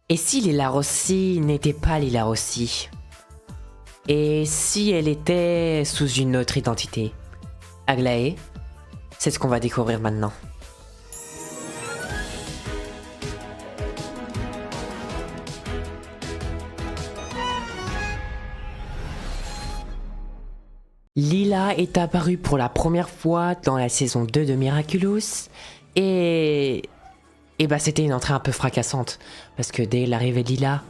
Et si Lila Rossi n'était pas Lila Rossi? Et si elle était sous une autre identité? Aglaé, c'est ce qu'on va découvrir maintenant. Lila est apparue pour la première fois dans la saison 2 de Miraculous et bah c'était une entrée un peu fracassante parce que dès l'arrivée de Lila,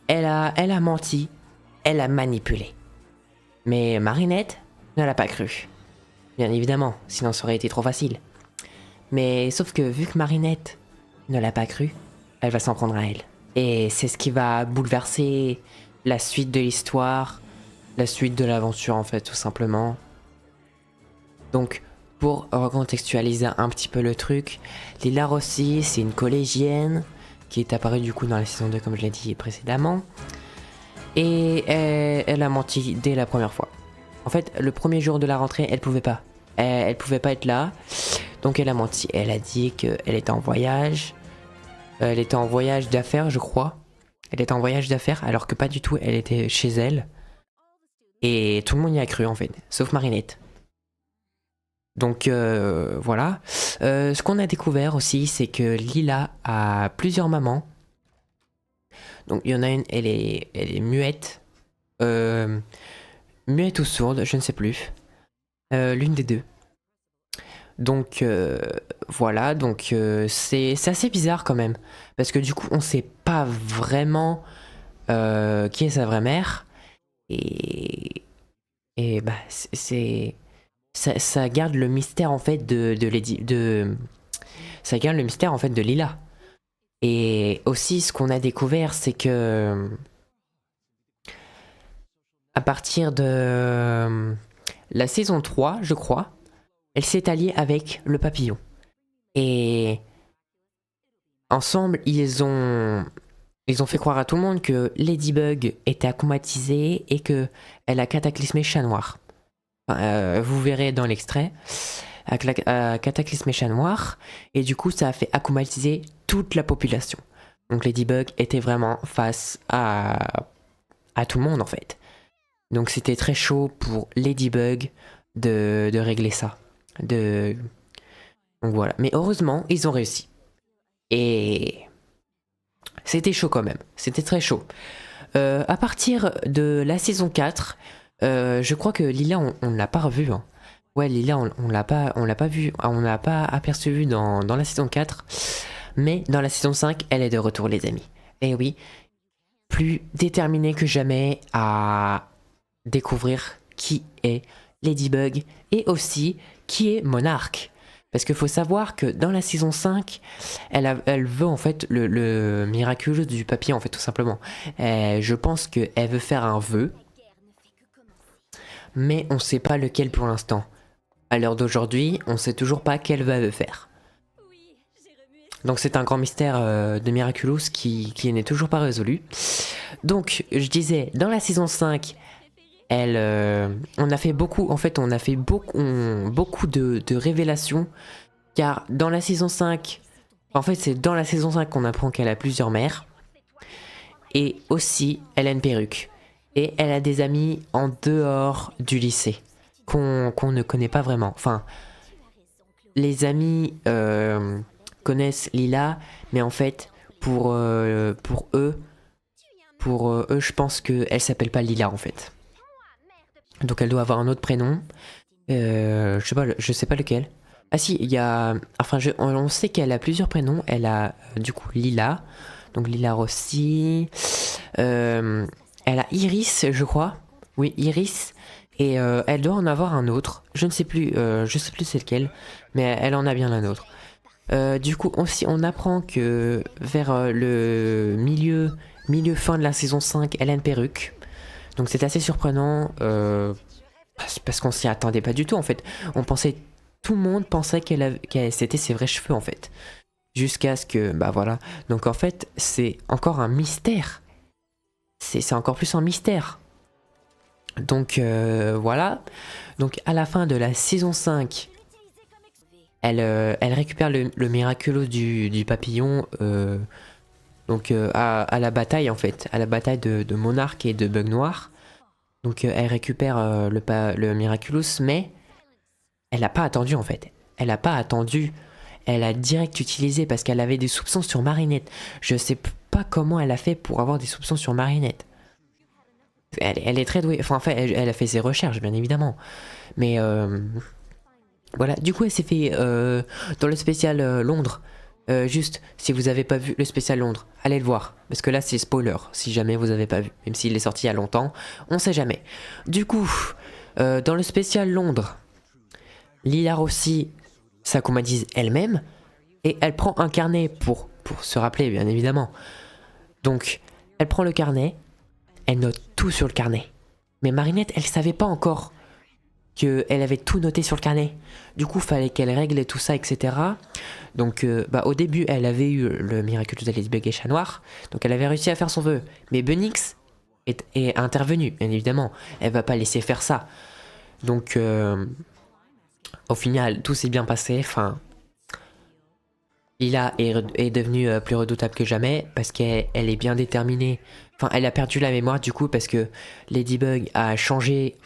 elle a menti, elle a manipulé. Mais Marinette ne l'a pas cru. Bien évidemment, sinon ça aurait été trop facile. Mais sauf que vu que Marinette ne l'a pas cru, elle va s'en prendre à elle. Et c'est ce qui va bouleverser la suite de l'histoire, la suite de l'aventure en fait tout simplement. Donc pour recontextualiser un petit peu le truc, Lila Rossi c'est une collégienne qui est apparue du coup dans la saison 2 comme je l'ai dit précédemment. Et elle a menti dès la première fois. En fait le premier jour de la rentrée elle pouvait pas. Elle pouvait pas être là. Donc elle a menti. Elle a dit qu'elle était en voyage. Elle était en voyage d'affaires je crois. Elle était en voyage d'affaires alors que pas du tout elle était chez elle. Et tout le monde y a cru en fait, sauf Marinette. Donc voilà. Ce qu'on a découvert aussi, c'est que Lila a plusieurs mamans. Donc il y en a une, elle est muette. Muette ou sourde, je ne sais plus. L'une des deux. Donc voilà, donc c'est assez bizarre quand même. Parce que du coup, on sait pas vraiment qui est sa vraie mère. Et, et bah, ça garde le mystère en fait ça garde le mystère en fait de Lila. Et aussi ce qu'on a découvert c'est que à partir de la saison 3 je crois, elle s'est alliée avec le papillon. Et ensemble ils ont fait croire à tout le monde que Ladybug était aquamatisée et que elle a cataclysmé Chat Noir. Vous verrez dans l'extrait, cataclysmé Chat Noir, et du coup ça a fait aquamatiser toute la population. Donc Ladybug était vraiment face à tout le monde en fait. Donc c'était très chaud pour Ladybug de régler ça. Donc voilà. Mais heureusement, ils ont réussi. Et c'était chaud quand même. C'était très chaud. À partir de la saison 4, je crois que Lila, on ne l'a pas revu. Hein. Ouais, Lila, on l'a pas vu, on l'a pas aperçu dans la saison 4. Mais dans la saison 5, elle est de retour, les amis. Et oui, plus déterminée que jamais à découvrir qui est Ladybug et aussi qui est Monarch. Parce qu'il faut savoir que dans la saison 5, elle veut en fait le miraculeux du papier, en fait, tout simplement. Je pense qu'elle veut faire un vœu, mais on ne sait pas lequel pour l'instant. À l'heure d'aujourd'hui, on ne sait toujours pas quel vœu elle veut faire. Donc c'est un grand mystère de Miraculous qui n'est toujours pas résolu. Donc, je disais, dans la saison 5, on a fait beaucoup, en fait, on a fait beaucoup de révélations. Car dans la saison 5, en fait, c'est dans la saison 5 qu'on apprend qu'elle a plusieurs mères. Et aussi, elle a une perruque. Et elle a des amis en dehors du lycée. Qu'on ne connaît pas vraiment. Enfin, les amis connaissent Lila, mais en fait, pour eux, je pense qu'elle s'appelle pas Lila en fait. Donc elle doit avoir un autre prénom. Je sais pas lequel. Ah si, il y a... Enfin, on sait qu'elle a plusieurs prénoms. Elle a du coup Lila. Donc Lila Rossi. Elle a Iris, je crois. Oui, Iris. Et elle doit en avoir un autre. Je ne sais plus, c'est lequel. Mais elle en a bien un autre. Du coup, aussi, on apprend que vers le milieu fin de la saison 5, elle a une perruque. Donc c'est assez surprenant. Parce qu'on s'y attendait pas du tout en fait. Tout le monde pensait qu'elle c'était ses vrais cheveux en fait. Jusqu'à ce que, bah voilà. Donc en fait, c'est encore un mystère. C'est encore plus un mystère. Donc voilà. Donc à la fin de la saison 5, elle récupère le miraculous du papillon. Donc à la bataille en fait, à la bataille de Monarque et de Bug Noir. Donc elle récupère le Miraculous, mais elle n'a pas attendu en fait. Elle n'a pas attendu. Elle a direct utilisé parce qu'elle avait des soupçons sur Marinette. Je sais pas comment elle a fait pour avoir des soupçons sur Marinette. Elle est très douée. Enfin, en fait, elle a fait ses recherches, bien évidemment. Mais voilà. Du coup, elle s'est fait dans le spécial Londres. Juste, si vous avez pas vu le spécial Londres, allez le voir. Parce que là, c'est spoiler, si jamais vous avez pas vu. Même s'il est sorti il y a longtemps, on sait jamais. Du coup, dans le spécial Londres, Lila Rossi s'accoumatise elle-même. Et elle prend un carnet pour se rappeler, bien évidemment. Donc, elle prend le carnet. Elle note tout sur le carnet. Mais Marinette, elle savait pas encore qu'elle avait tout noté sur le carnet. Du coup, fallait qu'elle règle tout ça, etc. Donc, au début, elle avait eu le Miraculous de Ladybug et Chat Noir. Donc, elle avait réussi à faire son vœu. Mais Bunix est intervenu, bien évidemment. Elle va pas laisser faire ça. Donc, au final, tout s'est bien passé. Enfin, Lila est devenue plus redoutable que jamais parce qu'elle est bien déterminée. Enfin, elle a perdu la mémoire du coup parce que Ladybug a changé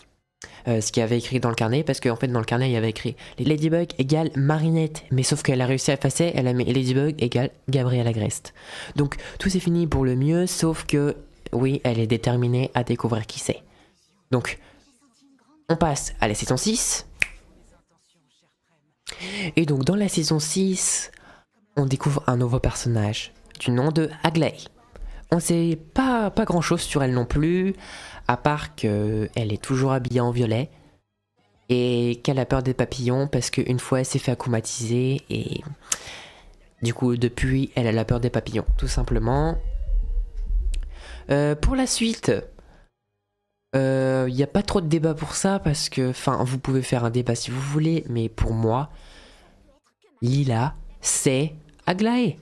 ce qu'il y avait écrit dans le carnet. Parce qu'en fait, dans le carnet, il y avait écrit Ladybug égale Marinette. Mais sauf qu'elle a réussi à effacer, elle a mis Ladybug égale Gabrielle Agreste. Donc, tout s'est fini pour le mieux, sauf que, oui, elle est déterminée à découvrir qui c'est. Donc, on passe à la saison 6. Et donc, dans la saison 6, on découvre un nouveau personnage du nom de Aglaé. On sait pas grand chose sur elle non plus, à part qu'elle est toujours habillée en violet et qu'elle a peur des papillons parce qu'une fois elle s'est fait acclimatiser et du coup depuis elle a la peur des papillons, tout simplement. Pour la suite, il n'y a pas trop de débat pour ça parce que, enfin, vous pouvez faire un débat si vous voulez, mais pour moi, Lila, c'est Aglaé.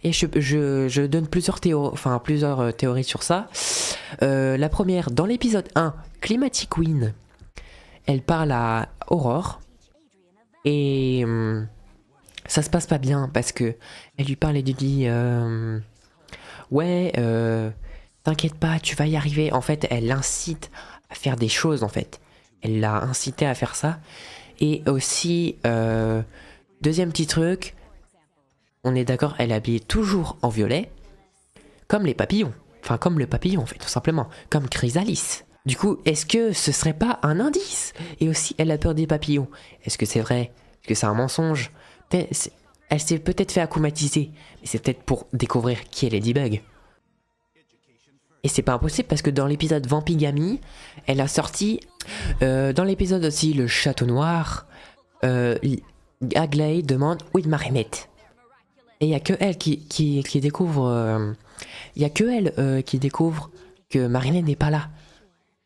Et je donne plusieurs théories sur ça. La première, dans l'épisode 1, Climatic Queen, elle parle à Aurore. Et ça se passe pas bien parce que elle lui parle et lui dit ouais, t'inquiète pas, tu vas y arriver. En fait, elle l'incite à faire des choses en fait. Elle l'a incité à faire ça. Et aussi, deuxième petit truc, on est d'accord, elle est habillée toujours en violet, comme les papillons. Enfin, comme le papillon, en fait, tout simplement. Comme Chrysalis. Du coup, est-ce que ce serait pas un indice? Et aussi, elle a peur des papillons. Est-ce que c'est vrai? Est-ce que c'est un mensonge? Elle s'est peut-être fait acclimatiser, mais c'est peut-être pour découvrir qui est Ladybug. Et c'est pas impossible parce que dans l'épisode Vampigami, elle a sorti... dans l'épisode aussi Le Château Noir, Aglaé demande où est Marinette. Et il n'y a que elle qui découvre... Il y a que elle qui découvre que Marinette n'est pas là.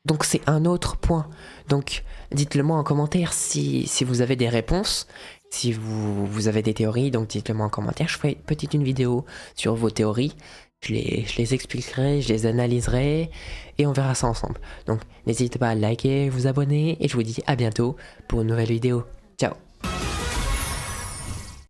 Donc c'est un autre point. Donc dites-le moi en commentaire si vous avez des réponses. Si vous avez des théories, donc dites-le moi en commentaire. Je ferai peut-être une vidéo sur vos théories. Je les expliquerai, je les analyserai et on verra ça ensemble. Donc n'hésitez pas à liker, vous abonner et je vous dis à bientôt pour une nouvelle vidéo.